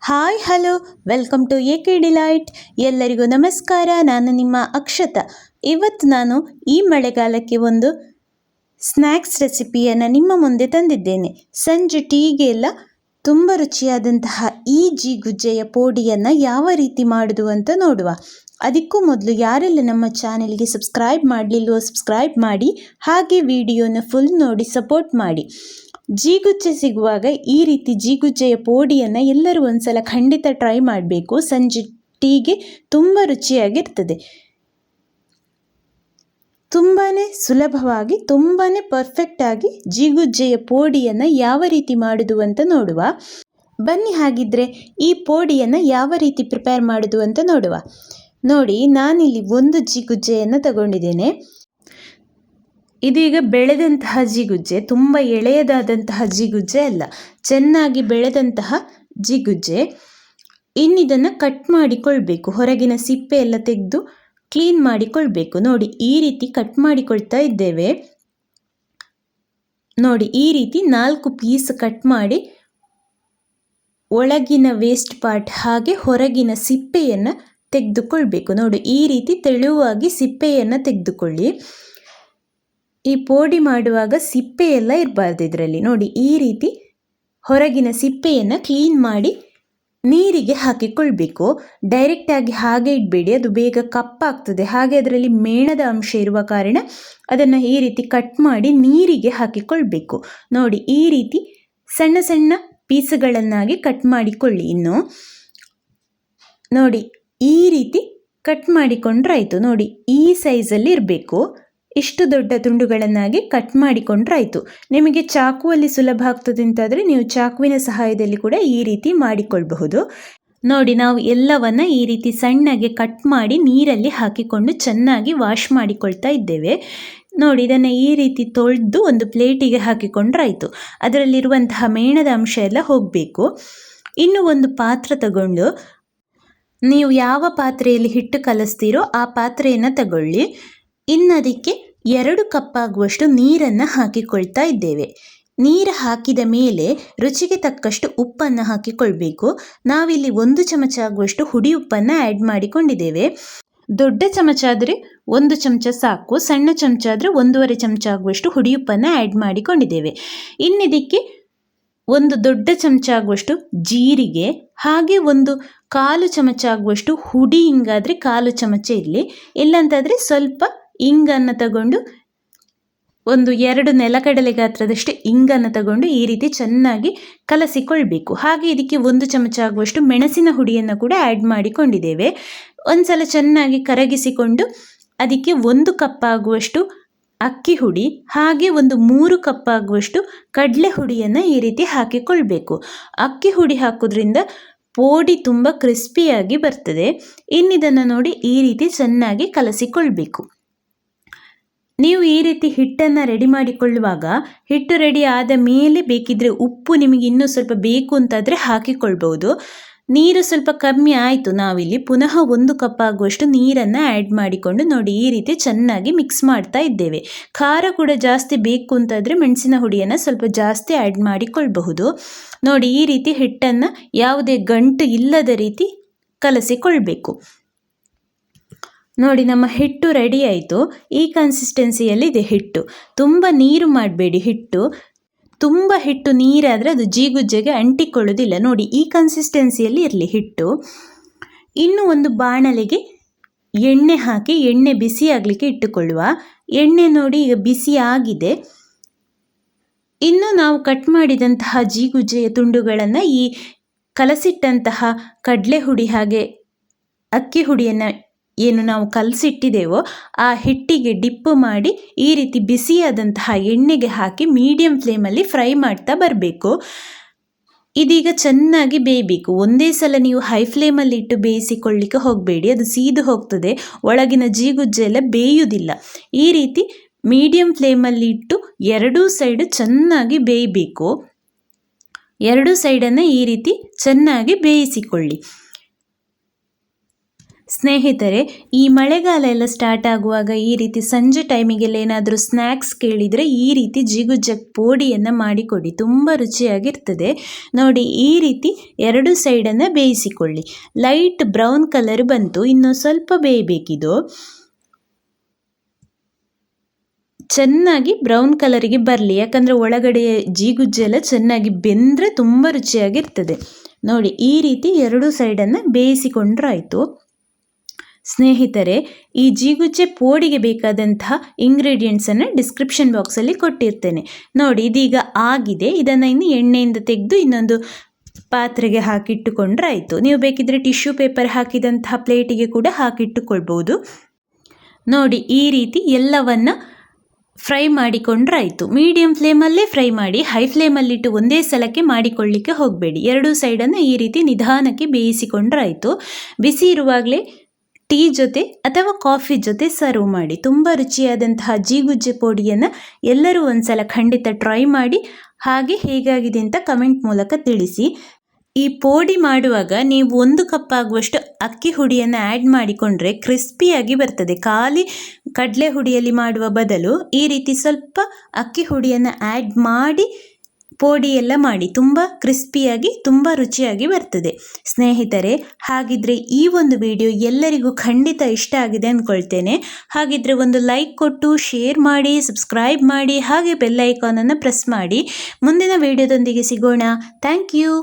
Hi hello welcome to AK delight. ಎಲ್ಲರಿಗೂ ನಮಸ್ಕಾರ. ನಾನು ನಿಮ್ಮ ಅಕ್ಷತಾ. ಇವತ್ತು ನಾನು ಈ ಮಳೆಗಾಲಕ್ಕೆ ಒಂದು ಸ್ನ್ಯಾಕ್ಸ್ ರೆಸಿಪಿಯನ್ನು ನಿಮ್ಮ ಮುಂದೆ ತಂದಿದ್ದೇನೆ. ಸಂಜೆ ಟೀಗೆಲ್ಲ ತುಂಬ ರುಚಿಯಾದಂತಹ ಈ ಜಿಗುಜ್ಜೆಯ ಪೋಡಿಯನ್ನು ಯಾವ ರೀತಿ ಮಾಡೋದು ಅಂತ ನೋಡುವ. ಅದಕ್ಕೂ ಮೊದಲು ಯಾರೆಲ್ಲ ನಮ್ಮ ಚಾನೆಲ್ಗೆ ಸಬ್ಸ್ಕ್ರೈಬ್ ಮಾಡಲಿಲ್ವೋ ಸಬ್ಸ್ಕ್ರೈಬ್ ಮಾಡಿ, ಹಾಗೆ ವಿಡಿಯೋನ ಫುಲ್ ನೋಡಿ ಸಪೋರ್ಟ್ ಮಾಡಿ. ಜಿಗುಜ್ಜೆ ಸಿಗುವಾಗ ಈ ರೀತಿ ಜಿಗುಜ್ಜೆಯ ಪೋಡಿಯನ್ನು ಎಲ್ಲರೂ ಒಂದ್ಸಲ ಖಂಡಿತ ಟ್ರೈ ಮಾಡಬೇಕು. ಸಂಜೆ ಟೀಗೆ ತುಂಬ ರುಚಿಯಾಗಿರ್ತದೆ. ತುಂಬಾ ಸುಲಭವಾಗಿ ತುಂಬಾ ಪರ್ಫೆಕ್ಟಾಗಿ ಜಿಗುಜ್ಜೆಯ ಪೋಡಿಯನ್ನು ಯಾವ ರೀತಿ ಮಾಡೋದು ಅಂತ ನೋಡುವ. ಬನ್ನಿ ಹಾಗಿದ್ರೆ ಈ ಪೋಡಿಯನ್ನು ಯಾವ ರೀತಿ ಪ್ರಿಪೇರ್ ಮಾಡೋದು ಅಂತ ನೋಡುವ. ನೋಡಿ, ನಾನಿಲ್ಲಿ ಒಂದು ಜಿಗುಜ್ಜೆಯನ್ನು ತಗೊಂಡಿದ್ದೇನೆ. ಇದೀಗ ಬೆಳೆದಂತಹ ಜಿಗುಜ್ಜೆ, ತುಂಬ ಎಳೆಯದಾದಂತಹ ಜಿಗುಜ್ಜೆ ಅಲ್ಲ, ಚೆನ್ನಾಗಿ ಬೆಳೆದಂತಹ ಜಿಗುಜ್ಜೆ. ಇನ್ನಿದನ್ನು ಕಟ್ ಮಾಡಿಕೊಳ್ಬೇಕು. ಹೊರಗಿನ ಸಿಪ್ಪೆ ಎಲ್ಲ ತೆಗೆದು ಕ್ಲೀನ್ ಮಾಡಿಕೊಳ್ಬೇಕು. ನೋಡಿ, ಈ ರೀತಿ ಕಟ್ ಮಾಡಿಕೊಳ್ತಾ ಇದ್ದೇವೆ. ನೋಡಿ, ಈ ರೀತಿ 4 ಪೀಸ್ ಕಟ್ ಮಾಡಿ ಒಳಗಿನ ವೇಸ್ಟ್ ಪಾರ್ಟ್ ಹಾಗೆ ಹೊರಗಿನ ಸಿಪ್ಪೆಯನ್ನು ತೆಗೆದುಕೊಳ್ಬೇಕು. ನೋಡಿ, ಈ ರೀತಿ ತೆಳುವಾಗಿ ಸಿಪ್ಪೆಯನ್ನು ತೆಗೆದುಕೊಳ್ಳಿ. ಈ ಪೋಡಿ ಮಾಡುವಾಗ ಸಿಪ್ಪೆ ಎಲ್ಲ ಇರಬಾರ್ದು ಇದರಲ್ಲಿ. ನೋಡಿ, ಈ ರೀತಿ ಹೊರಗಿನ ಸಿಪ್ಪೆಯನ್ನು ಕ್ಲೀನ್ ಮಾಡಿ ನೀರಿಗೆ ಹಾಕಿಕೊಳ್ಬೇಕು. ಡೈರೆಕ್ಟಾಗಿ ಹಾಗೆ ಇಡಬೇಡಿ, ಅದು ಬೇಗ ಕಪ್ಪಾಗ್ತದೆ. ಹಾಗೆ ಅದರಲ್ಲಿ ಮೇಣದ ಅಂಶ ಇರುವ ಕಾರಣ ಅದನ್ನು ಈ ರೀತಿ ಕಟ್ ಮಾಡಿ ನೀರಿಗೆ ಹಾಕಿಕೊಳ್ಬೇಕು. ನೋಡಿ, ಈ ರೀತಿ ಸಣ್ಣ ಸಣ್ಣ ಪೀಸುಗಳನ್ನಾಗಿ ಕಟ್ ಮಾಡಿಕೊಳ್ಳಿ. ಇನ್ನು ನೋಡಿ, ಈ ರೀತಿ ಕಟ್ ಮಾಡಿಕೊಂಡ್ರಾಯ್ತು. ನೋಡಿ, ಈ ಸೈಜಲ್ಲಿ ಇರಬೇಕು. ಇಷ್ಟು ದೊಡ್ಡ ತುಂಡುಗಳನ್ನಾಗಿ ಕಟ್ ಮಾಡಿಕೊಂಡ್ರಾಯ್ತು. ನಿಮಗೆ ಚಾಕುವಲ್ಲಿ ಸುಲಭ ಆಗ್ತದೆ ಅಂತಾದರೆ ನೀವು ಚಾಕುವಿನ ಸಹಾಯದಲ್ಲಿ ಕೂಡ ಈ ರೀತಿ ಮಾಡಿಕೊಳ್ಬಹುದು. ನೋಡಿ, ನಾವು ಎಲ್ಲವನ್ನ ಈ ರೀತಿ ಸಣ್ಣಗೆ ಕಟ್ ಮಾಡಿ ನೀರಲ್ಲಿ ಹಾಕಿಕೊಂಡು ಚೆನ್ನಾಗಿ ವಾಶ್ ಮಾಡಿಕೊಳ್ತಾ ಇದ್ದೇವೆ. ನೋಡಿ, ಇದನ್ನು ಈ ರೀತಿ ತೊಳೆದು ಒಂದು ಪ್ಲೇಟಿಗೆ ಹಾಕಿಕೊಂಡ್ರಾಯ್ತು. ಅದರಲ್ಲಿರುವಂತಹ ಮೇಣದ ಅಂಶ ಎಲ್ಲ ಹೋಗಬೇಕು. ಇನ್ನು ಒಂದು ಪಾತ್ರೆ ತಗೊಂಡು, ನೀವು ಯಾವ ಪಾತ್ರೆಯಲ್ಲಿ ಹಿಟ್ಟು ಕಲಿಸ್ತೀರೋ ಆ ಪಾತ್ರೆಯನ್ನು ತಗೊಳ್ಳಿ. ಇನ್ನದಕ್ಕೆ 2 ಕಪ್ ಆಗುವಷ್ಟು ನೀರನ್ನು ಹಾಕಿಕೊಳ್ತಾ ಇದ್ದೇವೆ. ನೀರು ಹಾಕಿದ ಮೇಲೆ ರುಚಿಗೆ ತಕ್ಕಷ್ಟು ಉಪ್ಪನ್ನು ಹಾಕಿಕೊಳ್ಬೇಕು. ನಾವಿಲ್ಲಿ 1 ಚಮಚ ಆಗುವಷ್ಟು ಹುಡಿ ಉಪ್ಪನ್ನು ಆ್ಯಡ್ ಮಾಡಿಕೊಂಡಿದ್ದೇವೆ. ದೊಡ್ಡ ಚಮಚ ಆದರೆ 1 ಚಮಚ ಸಾಕು, ಸಣ್ಣ ಚಮಚ ಆದರೆ 1.5 ಚಮಚ ಆಗುವಷ್ಟು ಹುಡಿ ಉಪ್ಪನ್ನು ಆ್ಯಡ್ ಮಾಡಿಕೊಂಡಿದ್ದೇವೆ. ಇನ್ನಿದಕ್ಕೆ 1 ದೊಡ್ಡ ಚಮಚ ಆಗುವಷ್ಟು ಜೀರಿಗೆ, ಹಾಗೆ 1/4 ಚಮಚ ಆಗುವಷ್ಟು ಹುಡಿ ಹಿಂಗಾದರೆ 1/4 ಚಮಚ ಇರಲಿ, ಇಲ್ಲಂತಾದರೆ ಸ್ವಲ್ಪ ಇಂಗನ್ನು ತಗೊಂಡು 2 ನೆಲಕಡಲೆ ಗಾತ್ರದಷ್ಟು ಇಂಗನ್ನು ತಗೊಂಡು ಈ ರೀತಿ ಚೆನ್ನಾಗಿ ಕಲಸಿಕೊಳ್ಬೇಕು. ಹಾಗೆ ಇದಕ್ಕೆ 1 ಚಮಚ ಆಗುವಷ್ಟು ಮೆಣಸಿನ ಹುಡಿಯನ್ನು ಕೂಡ ಆ್ಯಡ್ ಮಾಡಿಕೊಂಡಿದ್ದೇವೆ. ಒಂದ್ಸಲ ಚೆನ್ನಾಗಿ ಕರಗಿಸಿಕೊಂಡು ಅದಕ್ಕೆ 1 ಕಪ್ ಆಗುವಷ್ಟು ಅಕ್ಕಿ ಹುಡಿ, ಹಾಗೆ 3 ಕಪ್ ಆಗುವಷ್ಟು ಕಡಲೆ ಹುಡಿಯನ್ನು ಈ ರೀತಿ ಹಾಕಿಕೊಳ್ಬೇಕು. ಅಕ್ಕಿ ಹುಡಿ ಹಾಕೋದ್ರಿಂದ ಪೋಡಿ ತುಂಬ ಕ್ರಿಸ್ಪಿಯಾಗಿ ಬರ್ತದೆ. ಇನ್ನಿದನ್ನು ನೋಡಿ ಈ ರೀತಿ ಚೆನ್ನಾಗಿ ಕಲಸಿಕೊಳ್ಬೇಕು. ನೀವು ಈ ರೀತಿ ಹಿಟ್ಟನ್ನು ರೆಡಿ ಮಾಡಿಕೊಳ್ಳುವಾಗ ಹಿಟ್ಟು ರೆಡಿ ಆದ ಮೇಲೆ ಬೇಕಿದ್ರೆ ಉಪ್ಪು ನಿಮಗೆ ಇನ್ನೂ ಸ್ವಲ್ಪ ಬೇಕು ಅಂತಾದರೆ ಹಾಕಿಕೊಳ್ಬೋದು. ನೀರು ಸ್ವಲ್ಪ ಕಮ್ಮಿ ಆಯಿತು, ನಾವಿಲ್ಲಿ ಪುನಃ 1 ಕಪ್ ಆಗುವಷ್ಟು ನೀರನ್ನು ಆ್ಯಡ್ ಮಾಡಿಕೊಂಡು ನೋಡಿ ಈ ರೀತಿ ಚೆನ್ನಾಗಿ ಮಿಕ್ಸ್ ಮಾಡ್ತಾ ಇದ್ದೇವೆ. ಖಾರ ಕೂಡ ಜಾಸ್ತಿ ಬೇಕು ಅಂತಾದರೆ ಮೆಣಸಿನ ಹುಡಿಯನ್ನು ಸ್ವಲ್ಪ ಜಾಸ್ತಿ ಆ್ಯಡ್ ಮಾಡಿಕೊಳ್ಬಹುದು. ನೋಡಿ, ಈ ರೀತಿ ಹಿಟ್ಟನ್ನು ಯಾವುದೇ ಗಂಟು ಇಲ್ಲದ ರೀತಿ ಕಲಸಿಕೊಳ್ಬೇಕು. ನೋಡಿ, ನಮ್ಮ ಹಿಟ್ಟು ರೆಡಿ ಆಯಿತು. ಈ ಕನ್ಸಿಸ್ಟೆನ್ಸಿಯಲ್ಲಿದೆ ಹಿಟ್ಟು. ತುಂಬ ನೀರು ಮಾಡಬೇಡಿ. ತುಂಬ ಹಿಟ್ಟು ನೀರಾದರೆ ಅದು ಜಿಗುಜ್ಜೆಗೆ ಅಂಟಿಕೊಳ್ಳೋದಿಲ್ಲ. ನೋಡಿ, ಈ ಕನ್ಸಿಸ್ಟೆನ್ಸಿಯಲ್ಲಿ ಇರಲಿ ಹಿಟ್ಟು. ಇನ್ನು ಒಂದು ಬಾಣಲೆಗೆ ಎಣ್ಣೆ ಹಾಕಿ ಎಣ್ಣೆ ಬಿಸಿ ಆಗಲಿಕ್ಕೆ ಇಟ್ಟುಕೊಳ್ಳುವ. ಎಣ್ಣೆ ನೋಡಿ ಈಗ ಬಿಸಿ ಆಗಿದೆ. ಇನ್ನು ನಾವು ಕಟ್ ಮಾಡಿದಂತಹ ಜಿಗುಜ್ಜೆಯ ತುಂಡುಗಳನ್ನು ಈ ಕಲಸಿಟ್ಟಂತಹ ಕಡಲೆ ಹುಡಿ ಹಾಗೆ ಅಕ್ಕಿ ಹುಡಿಯನ್ನು ಏನು ನಾವು ಕಲಸಿಟ್ಟಿದ್ದೇವೋ ಆ ಹಿಟ್ಟಿಗೆ ಡಿಪ್ ಮಾಡಿ ಈ ರೀತಿ ಬಿಸಿಯಾದಂತಹ ಎಣ್ಣೆಗೆ ಹಾಕಿ ಮೀಡಿಯಂ ಫ್ಲೇಮಲ್ಲಿ ಫ್ರೈ ಮಾಡ್ತಾ ಬರಬೇಕು. ಇದೀಗ ಚೆನ್ನಾಗಿ ಬೇಯಬೇಕು. ಒಂದೇ ಸಲ ನೀವು ಹೈ ಫ್ಲೇಮಲ್ಲಿ ಇಟ್ಟು ಬೇಯಿಸಿಕೊಳ್ಳಿಕ್ಕೆ ಹೋಗಬೇಡಿ, ಅದು ಸೀದು ಹೋಗ್ತದೆ, ಒಳಗಿನ ಜಿಗುಜ್ಜೆ ಎಲ್ಲ ಬೇಯುವುದಿಲ್ಲ. ಈ ರೀತಿ ಮೀಡಿಯಂ ಫ್ಲೇಮಲ್ಲಿ ಇಟ್ಟು 2 ಸೈಡು ಚೆನ್ನಾಗಿ ಬೇಯಬೇಕು. 2 ಸೈಡನ್ನು ಈ ರೀತಿ ಚೆನ್ನಾಗಿ ಬೇಯಿಸಿಕೊಳ್ಳಿ. ಸ್ನೇಹಿತರೆ, ಈ ಮಳೆಗಾಲ ಎಲ್ಲ ಸ್ಟಾರ್ಟ್ ಆಗುವಾಗ ಈ ರೀತಿ ಸಂಜೆ ಟೈಮಿಗೆಲ್ಲ ಏನಾದರೂ ಸ್ನ್ಯಾಕ್ಸ್ ಕೇಳಿದರೆ ಈ ರೀತಿ ಜಿಗುಜ್ಜಕ್ ಪೋಡಿಯನ್ನು ಮಾಡಿಕೊಡಿ, ತುಂಬ ರುಚಿಯಾಗಿರ್ತದೆ. ನೋಡಿ, ಈ ರೀತಿ ಎರಡು ಸೈಡನ್ನು ಬೇಯಿಸಿಕೊಳ್ಳಿ. ಲೈಟ್ ಬ್ರೌನ್ ಕಲರ್ ಬಂತು, ಇನ್ನು ಸ್ವಲ್ಪ ಬೇಯಬೇಕಿದು. ಚೆನ್ನಾಗಿ ಬ್ರೌನ್ ಕಲರಿಗೆ ಬರಲಿ, ಯಾಕಂದರೆ ಒಳಗಡೆ ಜೀಗುಜ್ಜೆಲ್ಲ ಚೆನ್ನಾಗಿ ಬೆಂದರೆ ತುಂಬ ರುಚಿಯಾಗಿರ್ತದೆ. ನೋಡಿ, ಈ ರೀತಿ ಎರಡು ಸೈಡನ್ನು ಬೇಯಿಸಿಕೊಂಡ್ರಾಯಿತು. ಸ್ನೇಹಿತರೆ, ಈ ಜೀಗುಜ್ಜೆ ಪೋಡಿಗೆ ಬೇಕಾದಂತಹ ಇಂಗ್ರೀಡಿಯೆಂಟ್ಸನ್ನು ಡಿಸ್ಕ್ರಿಪ್ಷನ್ ಬಾಕ್ಸಲ್ಲಿ ಕೊಟ್ಟಿರ್ತೇನೆ. ನೋಡಿ, ಇದೀಗ ಆಗಿದೆ. ಇದನ್ನು ಇನ್ನು ಎಣ್ಣೆಯಿಂದ ತೆಗೆದು ಇನ್ನೊಂದು ಪಾತ್ರೆಗೆ ಹಾಕಿಟ್ಟುಕೊಂಡ್ರೆ ಆಯಿತು. ನೀವು ಬೇಕಿದ್ರೆ ಟಿಶ್ಯೂ ಪೇಪರ್ ಹಾಕಿದಂತಹ ಪ್ಲೇಟಿಗೆ ಕೂಡ ಹಾಕಿಟ್ಟುಕೊಳ್ಬೋದು. ನೋಡಿ, ಈ ರೀತಿ ಎಲ್ಲವನ್ನು ಫ್ರೈ ಮಾಡಿಕೊಂಡ್ರಾಯಿತು. ಮೀಡಿಯಂ ಫ್ಲೇಮಲ್ಲೇ ಫ್ರೈ ಮಾಡಿ, ಹೈ ಫ್ಲೇಮಲ್ಲಿಟ್ಟು ಒಂದೇ ಸಲಕ್ಕೆ ಮಾಡಿಕೊಳ್ಳಿಕ್ಕೆ ಹೋಗಬೇಡಿ. ಎರಡೂ ಸೈಡನ್ನು ಈ ರೀತಿ ನಿಧಾನಕ್ಕೆ ಬೇಯಿಸಿಕೊಂಡ್ರಾಯಿತು. ಬಿಸಿ ಇರುವಾಗಲೇ ಟೀ ಜೊತೆ ಅಥವಾ ಕಾಫಿ ಜೊತೆ ಸರ್ವ್ ಮಾಡಿ. ತುಂಬ ರುಚಿಯಾದಂತಹ ಜೀಗುಜ್ಜೆ ಪೋಡಿಯನ್ನು ಎಲ್ಲರೂ ಒಂದ್ಸಲ ಖಂಡಿತ ಟ್ರೈ ಮಾಡಿ, ಹಾಗೆ ಹೇಗಾಗಿದೆ ಅಂತ ಕಮೆಂಟ್ ಮೂಲಕ ತಿಳಿಸಿ. ಈ ಪೋಡಿ ಮಾಡುವಾಗ ನೀವು 1 ಕಪ್ ಆಗುವಷ್ಟು ಅಕ್ಕಿ ಹುಡಿಯನ್ನು ಆ್ಯಡ್ ಮಾಡಿಕೊಂಡ್ರೆ ಕ್ರಿಸ್ಪಿಯಾಗಿ ಬರ್ತದೆ. ಖಾಲಿ ಕಡಲೆ ಹುಡಿಯಲ್ಲಿ ಮಾಡುವ ಬದಲು ಈ ರೀತಿ ಸ್ವಲ್ಪ ಅಕ್ಕಿ ಹುಡಿಯನ್ನು ಆ್ಯಡ್ ಮಾಡಿ ಪೋಡಿ ಎಲ್ಲ ಮಾಡಿ, ತುಂಬ ಕ್ರಿಸ್ಪಿಯಾಗಿ ತುಂಬ ರುಚಿಯಾಗಿ ಬರ್ತದೆ. ಸ್ನೇಹಿತರೆ, ಹಾಗಿದ್ರೆ ಈ ಒಂದು ವಿಡಿಯೋ ಎಲ್ಲರಿಗೂ ಖಂಡಿತ ಇಷ್ಟ ಆಗಿದೆ ಅಂದ್ಕೊಳ್ತೇನೆ. ಹಾಗಿದ್ರೆ ಒಂದು ಲೈಕ್ ಕೊಟ್ಟು ಶೇರ್ ಮಾಡಿ, ಸಬ್ಸ್ಕ್ರೈಬ್ ಮಾಡಿ, ಹಾಗೆ ಬೆಲ್ ಐಕಾನನ್ನು ಪ್ರೆಸ್ ಮಾಡಿ. ಮುಂದಿನ ವಿಡಿಯೋದೊಂದಿಗೆ ಸಿಗೋಣ. Thank you.